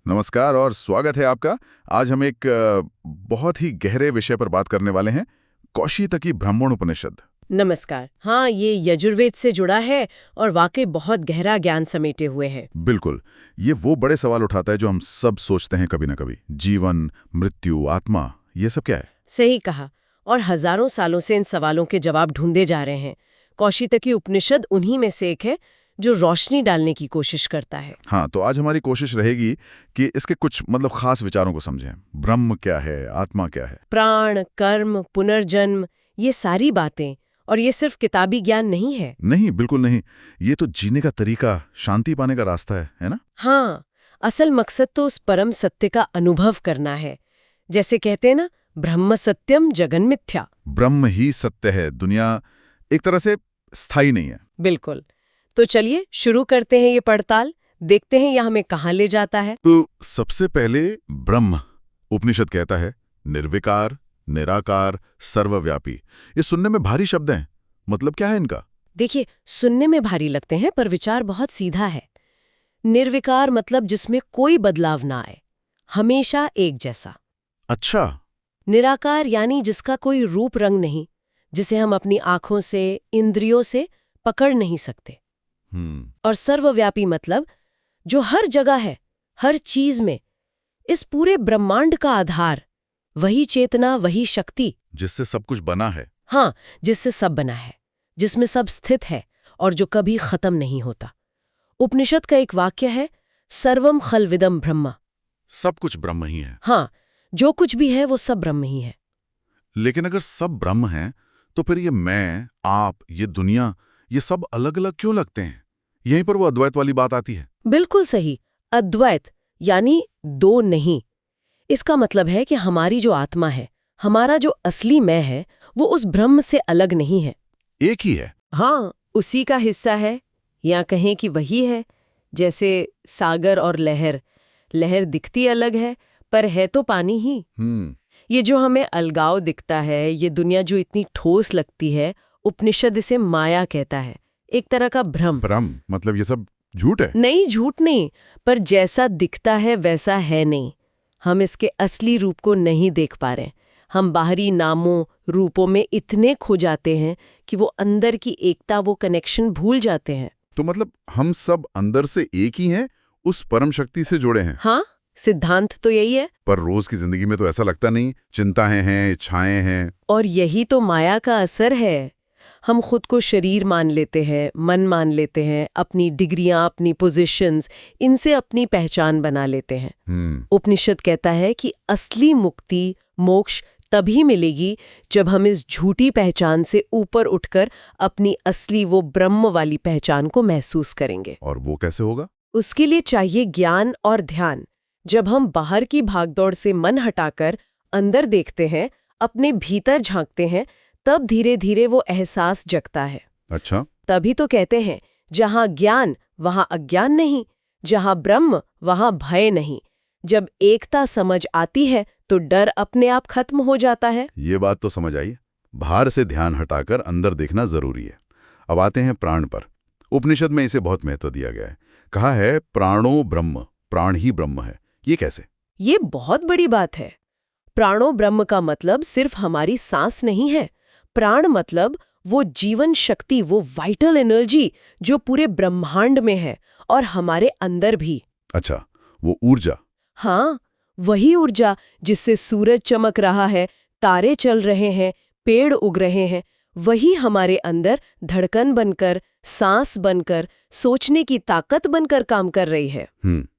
नमस्कार और स्वागत है आपका। आज हम एक बहुत ही गहरे विषय पर बात करने वाले हैं, कौशितकी ब्राह्मण उपनिषद। नमस्कार। हाँ, ये यजुर्वेद से जुड़ा है और वाकई बहुत गहरा ज्ञान समेटे हुए है। बिल्कुल, ये वो बड़े सवाल उठाता है जो हम सब सोचते हैं कभी ना कभी। जीवन, मृत्यु, आत्मा, ये सब क्या है? सही कहा। और हजारों सालों से इन सवालों के जवाब ढूंढे जा रहे हैं। कौशितकी उपनिषद उन्हीं में से एक है जो रोशनी डालने की कोशिश करता है। हाँ, तो आज हमारी कोशिश रहेगी कि इसके कुछ खास विचारों को समझें। ब्रह्म क्या है, आत्मा क्या है? प्राण, कर्म, पुनर्जन्म, ये सारी बातें। और ये सिर्फ किताबी ज्ञान नहीं है। नहीं, बिल्कुल नहीं। ये तो जीने का तरीका, शांति पाने का रास्ता है ना? हाँ, असल मकसद तो उस परम सत्य का अनुभव करना है। जैसे कहते हैं ना, ब्रह्म सत्यम जगन मिथ्या। ब्रह्म ही सत्य है, दुनिया एक तरह से स्थायी नहीं है। बिल्कुल। तो चलिए शुरू करते हैं ये पड़ताल, देखते हैं यह हमें कहाँ ले जाता है। तो सबसे पहले ब्रह्म उपनिषद कहता है निर्विकार, निराकार, सर्वव्यापी। ये सुनने में भारी शब्द हैं, मतलब क्या है इनका? देखिए, सुनने में भारी लगते हैं पर विचार बहुत सीधा है। निर्विकार मतलब जिसमें कोई बदलाव ना आए, हमेशा एक जैसा। अच्छा। निराकार यानी जिसका कोई रूप रंग नहीं, जिसे हम अपनी आंखों से, इंद्रियों से पकड़ नहीं सकते। और सर्वव्यापी मतलब जो हर जगह है, हर चीज में, इस पूरे ब्रह्मांड का आधार, वही चेतना, वही शक्ति जिससे सब कुछ बना है। हाँ, जिससे सब बना है, जिसमें सब स्थित है और जो कभी खत्म नहीं होता। उपनिषद का एक वाक्य है, सर्वम खल्विदम ब्रह्म। सब कुछ ब्रह्म ही है। हाँ, जो कुछ भी है वो सब ब्रह्म ही है। लेकिन अगर सब ब्रह्म है, तो फिर ये मैं, आप, ये दुनिया, ये सब अलग अलग क्यों लगते हैं? यहीं पर वो अद्वैत वाली बात आती है। बिल्कुल सही। अद्वैत यानी दो नहीं। इसका मतलब है कि हमारी जो आत्मा है, हमारा जो असली मैं है, वो उस ब्रह्म से अलग नहीं है। एक ही है। हाँ, उसी का हिस्सा है, या कहें कि वही है। जैसे सागर और लहर, लहर दिखती अलग है पर है तो पानी ही। ये जो हमें अलगाव दिखता है, ये दुनिया जो इतनी ठोस लगती है, उपनिषद इसे माया कहता है, एक तरह का भ्रम। भ्रम मतलब ये सब झूठ है? नहीं, झूठ नहीं, पर जैसा दिखता है वैसा है नहीं। हम इसके असली रूप को नहीं देख पा रहे। हम बाहरी नामों, रूपों में इतने खो जाते हैं कि वो अंदर की एकता, वो कनेक्शन भूल जाते हैं। तो मतलब हम सब अंदर से एक ही हैं, उस परम शक्ति से जुड़े हैं। हाँ, सिद्धांत तो यही है। पर रोज की जिंदगी में तो ऐसा लगता नहीं। चिंताएं हैं, इच्छाएं हैं। और यही तो माया का असर है। हम खुद को शरीर मान लेते हैं, मन मान लेते हैं, अपनी डिग्रियां, अपनी पोजीशंस, इनसे अपनी पहचान बना लेते हैं। उपनिषद कहता है कि असली मुक्ति, मोक्ष तभी मिलेगी जब हम इस झूठी पहचान से ऊपर उठकर अपनी असली, वो ब्रह्म वाली पहचान को महसूस करेंगे। और वो कैसे होगा? उसके लिए चाहिए ज्ञान और ध्यान। जब हम बाहर की भागदौड़ से मन हटाकर अंदर देखते हैं, अपने भीतर झांकते हैं, तब धीरे धीरे वो एहसास जगता है। अच्छा। तभी तो कहते हैं, जहां ज्ञान वहां अज्ञान नहीं, जहां ब्रह्म वहां भय नहीं। जब एकता समझ आती है तो डर अपने आप खत्म हो जाता है। ये बात तो समझ आई। बाहर से ध्यान हटाकर अंदर देखना जरूरी है। अब आते हैं प्राण पर। उपनिषद में इसे बहुत महत्व दिया गया है। कहा है प्राणो ब्रह्म, प्राण ही ब्रह्म है। ये कैसे? ये बहुत बड़ी बात है। प्राणो ब्रह्म का मतलब सिर्फ हमारी सांस नहीं है। प्राण मतलब वो जीवन शक्ति, वो वाइटल एनर्जी जो पूरे ब्रह्मांड में है और हमारे अंदर भी। अच्छा, वो ऊर्जा। हाँ, वही ऊर्जा जिससे सूरज चमक रहा है, तारे चल रहे हैं, पेड़ उग रहे हैं, वही हमारे अंदर धड़कन बनकर, सांस बनकर, सोचने की ताकत बनकर काम कर रही है।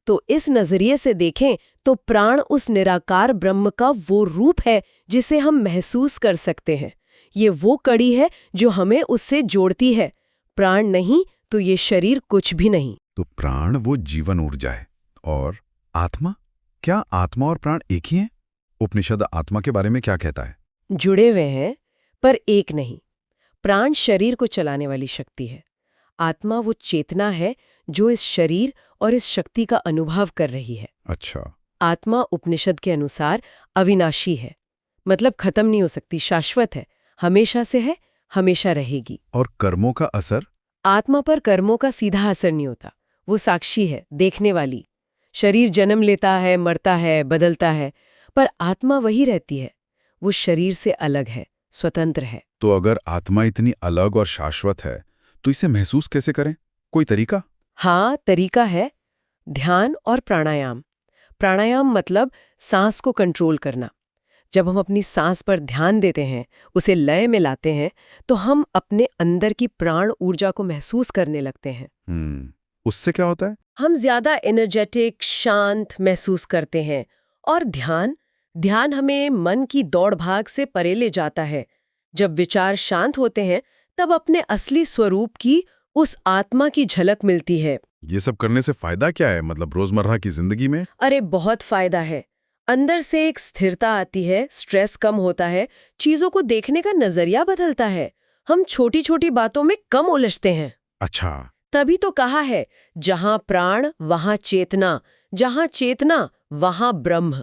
तो इस नजरिए से देखें तो प्राण उस निराकार ब्रह्म का वो रूप है जिसे हम महसूस कर सकते हैं। ये वो कड़ी है जो हमें उससे जोड़ती है। प्राण नहीं तो ये शरीर कुछ भी नहीं। तो प्राण वो जीवन ऊर्जा है। और आत्मा? क्या आत्मा और प्राण एक ही हैं? उपनिषद आत्मा के बारे में क्या कहता है? जुड़े हुए हैं पर एक नहीं। प्राण शरीर को चलाने वाली शक्ति है। आत्मा वो चेतना है जो इस शरीर और इस शक्ति का अनुभव कर रही है। अच्छा। आत्मा उपनिषद के अनुसार अविनाशी है, मतलब खत्म नहीं हो सकती, शाश्वत है, हमेशा से है, हमेशा रहेगी। और कर्मों का असर? आत्मा पर कर्मों का सीधा असर नहीं होता। वो साक्षी है, देखने वाली। शरीर जन्म लेता है, मरता है, बदलता है, पर आत्मा वही रहती है। वो शरीर से अलग है, स्वतंत्र है। तो अगर आत्मा इतनी अलग और शाश्वत है तो इसे महसूस कैसे करें? कोई तरीका? हाँ, तरीका है। ध्यान और प्राणायाम। प्राणायाम मतलब सांस को कंट्रोल करना। जब हम अपनी सांस पर ध्यान देते हैं, उसे लय में लाते हैं, तो हम अपने अंदर की प्राण ऊर्जा को महसूस करने लगते हैं। उससे क्या होता है? हम ज्यादा एनर्जेटिक, शांत महसूस करते हैं। और ध्यान ध्यान हमें मन की दौड़ भाग से परे ले जाता है। जब विचार शांत होते हैं, तब अपने असली स्वरूप की, उस आत्मा की झलक मिलती है। ये सब करने से फायदा क्या है, मतलब रोजमर्रा की जिंदगी में? अरे बहुत फायदा है। अंदर से एक स्थिरता आती है, स्ट्रेस कम होता है, चीजों को देखने का नजरिया बदलता है। हम छोटी छोटी बातों में कम उलझते हैं। अच्छा। तभी तो कहा है, जहां प्राण वहां चेतना, जहां चेतना वहां ब्रह्म।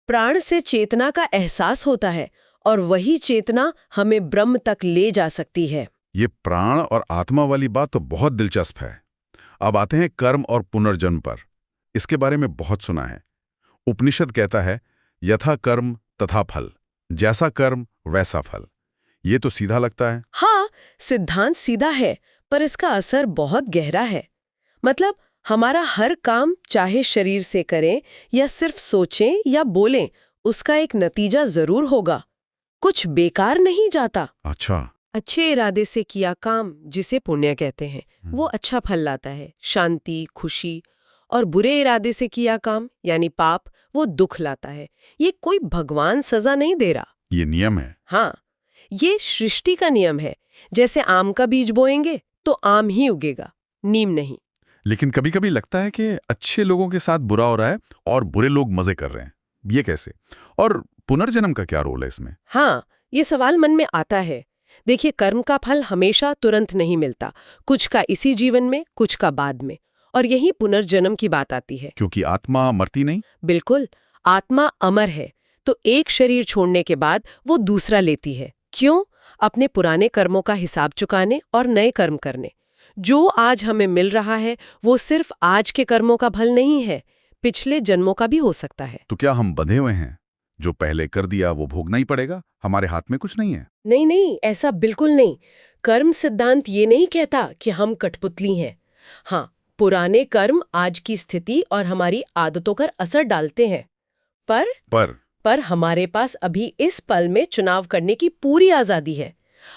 प्राण से चेतना का एहसास होता है और वही चेतना हमें ब्रह्म तक ले जा सकती है। ये प्राण और आत्मा वाली बात तो बहुत दिलचस्प है। अब आते हैं कर्म और पुनर्जन्म पर। इसके बारे में बहुत सुना है। उपनिषद कहता है, यथा कर्म तथा फल, जैसा कर्म वैसा फल। ये तो सीधा लगता है। हाँ, सिद्धांत सीधा है, पर इसका असर बहुत गहरा है। मतलब हमारा हर काम, चाहे शरीर से करें या सिर्फ सोचें या बोलें, उसका एक नतीजा जरूर होगा। कुछ बेकार नहीं जाता। अच्छा। अच्छे इरादे से किया काम, जिसे पुण्य कहते हैं, वो अच्छा फल लाता है, शांति, खुशी। और बुरे इरादे से किया काम, यानी पाप, वो दुख लाता है। ये कोई भगवान सजा नहीं दे रहा। ये नियम है। हाँ, ये सृष्टि का नियम है। जैसे आम का बीज बोएंगे तो आम ही उगेगा, नीम नहीं। लेकिन कभी-कभी लगता है कि अच्छे लोगों के साथ बुरा हो रहा है और बुरे लोग मजे कर रहे हैं। ये कैसे? और पुनर्जन्म का क्या रोल है इसमें? हाँ, ये सवाल मन में आता है। देखिए, कर्म का फल हमेशा तुरंत नहीं मिलता। कुछ का इसी जीवन में, कुछ का बाद में। और यही पुनर्जन्म की बात आती है। क्योंकि आत्मा मरती नहीं? बिल्कुल, आत्मा अमर है। तो एक शरीर छोड़ने के बाद वो दूसरा लेती है। क्यों? अपने पुराने कर्मों का हिसाब चुकाने और नए कर्म करने। जो आज हमें मिल रहा है, वो सिर्फ आज के कर्मों का फल नहीं है, पिछले जन्मों का भी हो सकता है। तो क्या हम बंधे हुए हैं? जो पहले कर दिया वो भोगना ही पड़ेगा? हमारे हाथ में कुछ नहीं है? नहीं नहीं, ऐसा बिल्कुल नहीं। कर्म सिद्धांत ये नहीं कहता कि हम कठपुतली हैं। हाँ, पुराने कर्म आज की स्थिति और हमारी आदतों पर असर डालते हैं। पर हमारे पास अभी इस पल में चुनाव करने की पूरी आजादी है।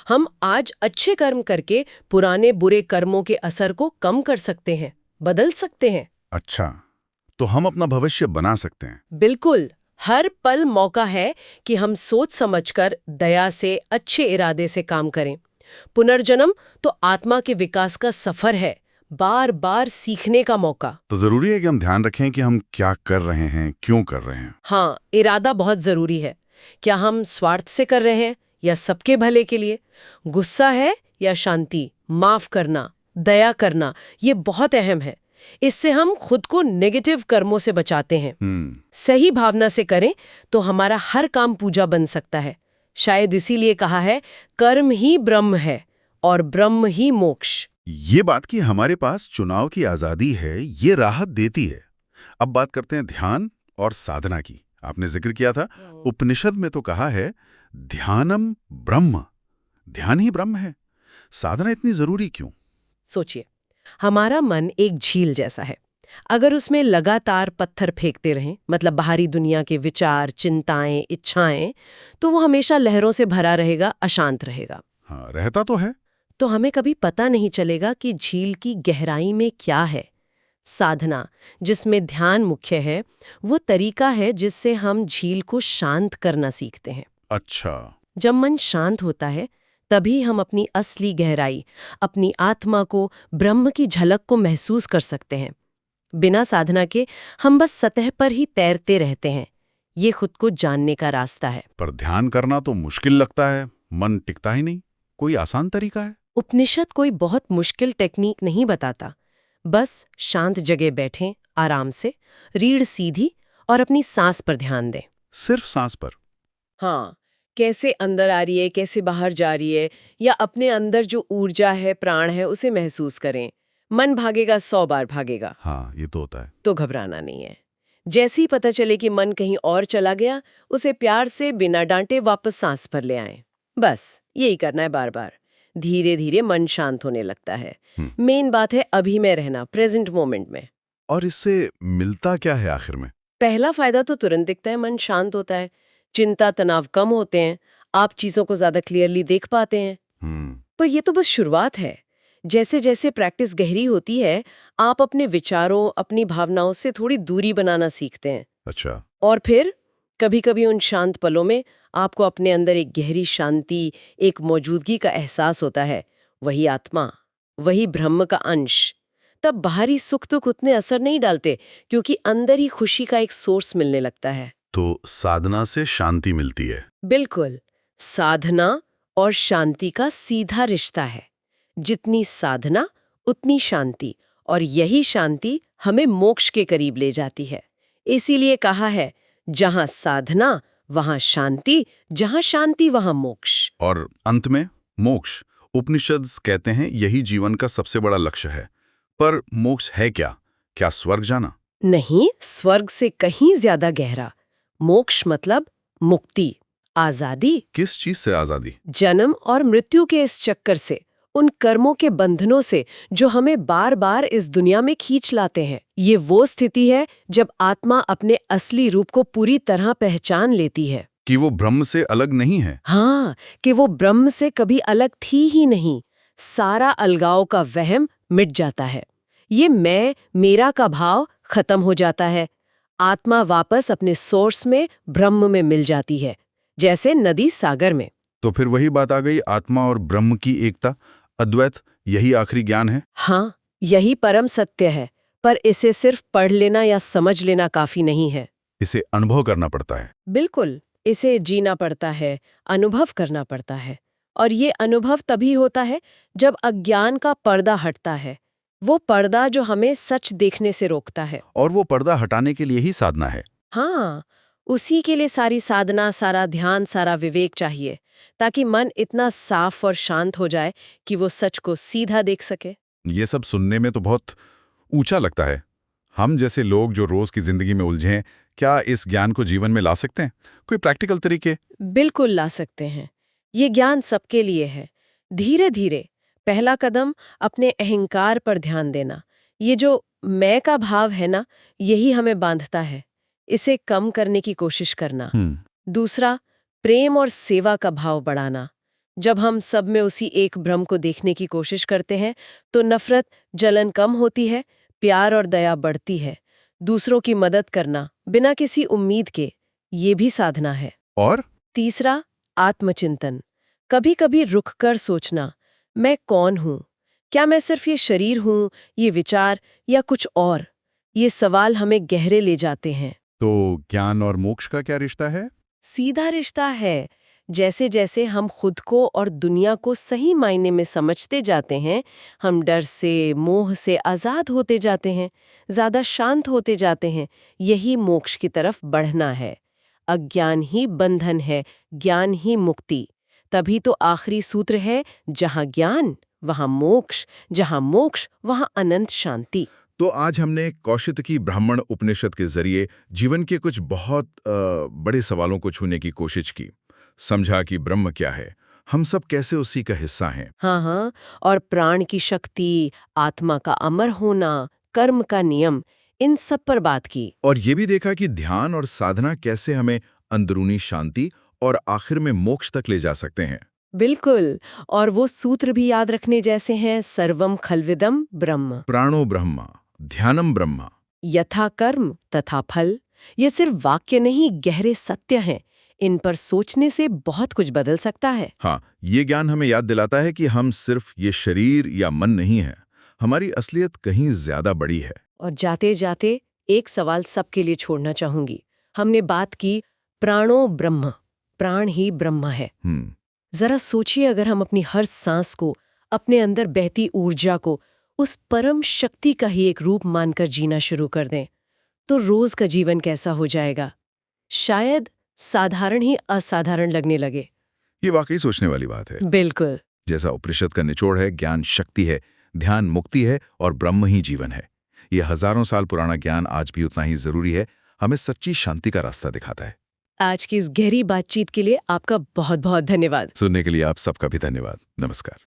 हम आज अच्छे कर्म करके पुराने बुरे कर्मों के असर को कम कर सकते हैं, बदल सकते हैं। अच्छा, तो हम अपना भविष्य बना सकते हैं? बिल्कुल, हर पल मौका है कि हम सोच समझकर, दया से, अच्छे इरादे से काम करें। पुनर्जन्म तो आत्मा के विकास का सफर है, बार बार सीखने का मौका। तो जरूरी है कि हम ध्यान रखें कि हम क्या कर रहे हैं, क्यों कर रहे हैं। हाँ, इरादा बहुत जरूरी है। क्या हम स्वार्थ से कर रहे हैं या सबके भले के लिए? गुस्सा है या शांति, माफ करना, दया करना, ये बहुत अहम है। इससे हम खुद को नेगेटिव कर्मों से बचाते हैं। सही भावना से करें तो हमारा हर काम पूजा बन सकता है। शायद इसीलिए कहा है, कर्म ही ब्रह्म है और ब्रह्म ही मोक्ष। ये बात कि हमारे पास चुनाव की आजादी है, ये राहत देती है। अब बात करते हैं ध्यान और साधना की। आपने जिक्र किया था, उपनिषद में तो कहा है, ध्यानम ब्रह्म, ध्यान ही ब्रह्म है। साधना इतनी जरूरी क्यों? सोचिए, हमारा मन एक झील जैसा है। अगर उसमें लगातार पत्थर फेंकते रहें, मतलब बाहरी दुनिया के विचार, चिंताएं, इच्छाएं, तो वो हमेशा लहरों से भरा रहेगा, अशांत रहेगा। हाँ, रहता तो है। तो हमें कभी पता नहीं चलेगा कि झील की गहराई में क्या है। साधना, जिसमें ध्यान मुख्य है, वो तरीका है जिससे हम झील को शांत करना सीखते हैं। अच्छा। जब मन शांत होता है, तभी हम अपनी असली गहराई, अपनी आत्मा को, ब्रह्म की झलक को महसूस कर सकते हैं। बिना साधना के हम बस सतह पर ही तैरते रहते हैं। ये खुद को जानने का रास्ता है। पर ध्यान करना तो मुश्किल लगता है, मन टिकता ही नहीं। कोई आसान तरीका है? उपनिषद कोई बहुत मुश्किल टेक्निक नहीं बताता। बस शांत जगह बैठें, आराम से, रीढ़ सीधी, और अपनी सांस पर ध्यान दें। सिर्फ सांस पर? हाँ, कैसे अंदर आ रही है, कैसे बाहर जा रही है, या अपने अंदर जो ऊर्जा है, प्राण है, उसे महसूस करें। मन भागेगा 100 बार भागेगा, हाँ, ये तो होता है। तो घबराना नहीं है। जैसे ही पता चले कि मन कहीं और चला गया, उसे प्यार से बिना डांटे वापस सांस पर ले आएं। बस यही करना है बार बार। धीरे धीरे मन शांत होने लगता है। मेन बात है अभी में रहना, प्रेजेंट मोमेंट में। और इससे मिलता क्या है आखिर में? पहला फायदा तो तुरंत दिखता है, मन शांत होता है, चिंता तनाव कम होते हैं, आप चीजों को ज्यादा क्लियरली देख पाते हैं। पर ये तो बस शुरुआत है। जैसे जैसे प्रैक्टिस गहरी होती है, आप अपने विचारों, अपनी भावनाओं से थोड़ी दूरी बनाना सीखते हैं। अच्छा। और फिर कभी-कभी उन शांत पलों में आपको अपने अंदर एक गहरी शांति, एक मौजूदगी का एहसास होता है। वही आत्मा, वही ब्रह्म का अंश। तब बाहरी सुख दुख उतने असर नहीं डालते, क्योंकि अंदर ही खुशी का एक सोर्स मिलने लगता है। तो साधना से शांति मिलती है। बिल्कुल, साधना और शांति का सीधा रिश्ता है। जितनी साधना उतनी शांति, और यही शांति हमें मोक्ष के करीब ले जाती है। इसीलिए कहा है, जहां साधना वहां शांति, जहां शांति वहां मोक्ष। और अंत में मोक्ष। उपनिषद कहते हैं यही जीवन का सबसे बड़ा लक्ष्य है। पर मोक्ष है क्या? क्या स्वर्ग जाना? नहीं, स्वर्ग से कहीं ज्यादा गहरा। मोक्ष मतलब मुक्ति, आजादी। किस चीज से आजादी? जन्म और मृत्यु के इस चक्कर से, उन कर्मों के बंधनों से जो हमें बार बार इस दुनिया में खींच लाते हैं। ये वो स्थिति है जब आत्मा अपने असली रूप को पूरी तरह पहचान लेती है। कि वो ब्रह्म से अलग नहीं है। हाँ, कि वो ब्रह्म से कभी अलग थी ही नहीं। सारा अलगाव का वहम मिट जाता है। ये मैं, मेरा का भाव खत्म हो जाता है। आत्मा वापस अपने सोर्स में, ब्रह्म में मिल जाती है, जैसे नदी सागर में। तो फिर वही बात आ गई, आत्मा और ब्रह्म की एकता, अद्वैत, यही आखिरी ज्ञान है। हाँ, यही परम सत्य है। पर इसे सिर्फ पढ़ लेना या समझ लेना काफी नहीं है। इसे अनुभव करना पड़ता है। बिल्कुल, इसे जीना पड़ता है, अनुभव करना पड़ता है। और ये अनुभव तभी होता है जब अज्ञान का पर्दा हटता है, वो पर्दा जो हमें सच देखने से रोकता है। और वो पर्दा हटाने के लिए ही साधना है। हाँ, उसी के लिए सारी साधना, सारा ध्यान, सारा विवेक चाहिए, ताकि मन इतना साफ और शांत हो जाए कि वो सच को सीधा देख सके। ये सब सुनने में तो बहुत ऊंचा लगता है। हम जैसे लोग जो रोज की जिंदगी में उलझे हैं, क्या इस ज्ञान को जीवन में ला सकते हैं? कोई प्रैक्टिकल तरीके? बिल्कुल ला सकते हैं। ये ज्ञान सबके लिए है। धीरे धीरे पहला कदम अपने अहंकार पर ध्यान देना। ये जो मैं का भाव है ना, यही हमें बांधता है। इसे कम करने की कोशिश करना। दूसरा, प्रेम और सेवा का भाव बढ़ाना। जब हम सब में उसी एक ब्रह्म को देखने की कोशिश करते हैं, तो नफरत, जलन कम होती है, प्यार और दया बढ़ती है। दूसरों की मदद करना बिना किसी उम्मीद के, ये भी साधना है। और तीसरा, आत्मचिंतन। कभी कभी रुक कर सोचना, मैं कौन हूँ? क्या मैं सिर्फ ये शरीर हूँ, ये विचार, या कुछ और? ये सवाल हमें गहरे ले जाते हैं। तो ज्ञान और मोक्ष का क्या रिश्ता है? सीधा रिश्ता है। जैसे जैसे हम खुद को और दुनिया को सही मायने में समझते जाते हैं, हम डर से, मोह से आज़ाद होते जाते हैं, ज़्यादा शांत होते जाते हैं। यही मोक्ष की तरफ बढ़ना है। अज्ञान ही बंधन है, ज्ञान ही मुक्ति। तभी तो आखिरी सूत्र है, जहाँ ज्ञान वहाँ मोक्ष, जहाँ मोक्ष वहाँ अनंत शांति। तो आज हमने कौशितकी ब्राह्मण उपनिषद के जरिए जीवन के कुछ बहुत बड़े सवालों को छूने की कोशिश की। समझा कि ब्रह्म क्या है, हम सब कैसे उसी का हिस्सा हैं। हाँ, और प्राण की शक्ति, आत्मा का अमर होना, कर्म का नियम, इन सब पर बात की। और ये भी देखा कि ध्यान और साधना कैसे हमें अंदरूनी शांति और आखिर में मोक्ष तक ले जा सकते हैं। बिल्कुल, और वो सूत्र भी याद रखने जैसे हैं, सर्वम खल्विदम ब्रह्म, प्राणो ब्रह्म, ध्यानम ब्रह्म, यथा कर्म तथा फल। ये सिर्फ वाक्य नहीं, गहरे सत्य हैं। इन पर सोचने से बहुत कुछ बदल सकता है। हाँ, ये ज्ञान हमें याद दिलाता है कि हम सिर्फ ये शरीर या मन नहीं है, हमारी असलियत कहीं ज्यादा बड़ी है। और जाते जाते एक सवाल सबके लिए छोड़ना चाहूंगी। हमने बात की प्राणो ब्रह्म, प्राण ही ब्रह्म है। जरा सोचिए, अगर हम अपनी हर सांस को, अपने अंदर बहती ऊर्जा को उस परम शक्ति का ही एक रूप मानकर जीना शुरू कर दें, तो रोज का जीवन कैसा हो जाएगा? शायद साधारण ही असाधारण लगने लगे। ये वाकई सोचने वाली बात है। बिल्कुल। जैसा उपनिषद का निचोड़ है, ज्ञान शक्ति है, ध्यान मुक्ति है और ब्रह्म ही जीवन है। ये हजारों साल पुराना ज्ञान आज भी उतना ही जरूरी है, हमें सच्ची शांति का रास्ता दिखाता है। आज की इस गहरी बातचीत के लिए आपका बहुत बहुत धन्यवाद। सुनने के लिए आप सबका भी धन्यवाद। नमस्कार।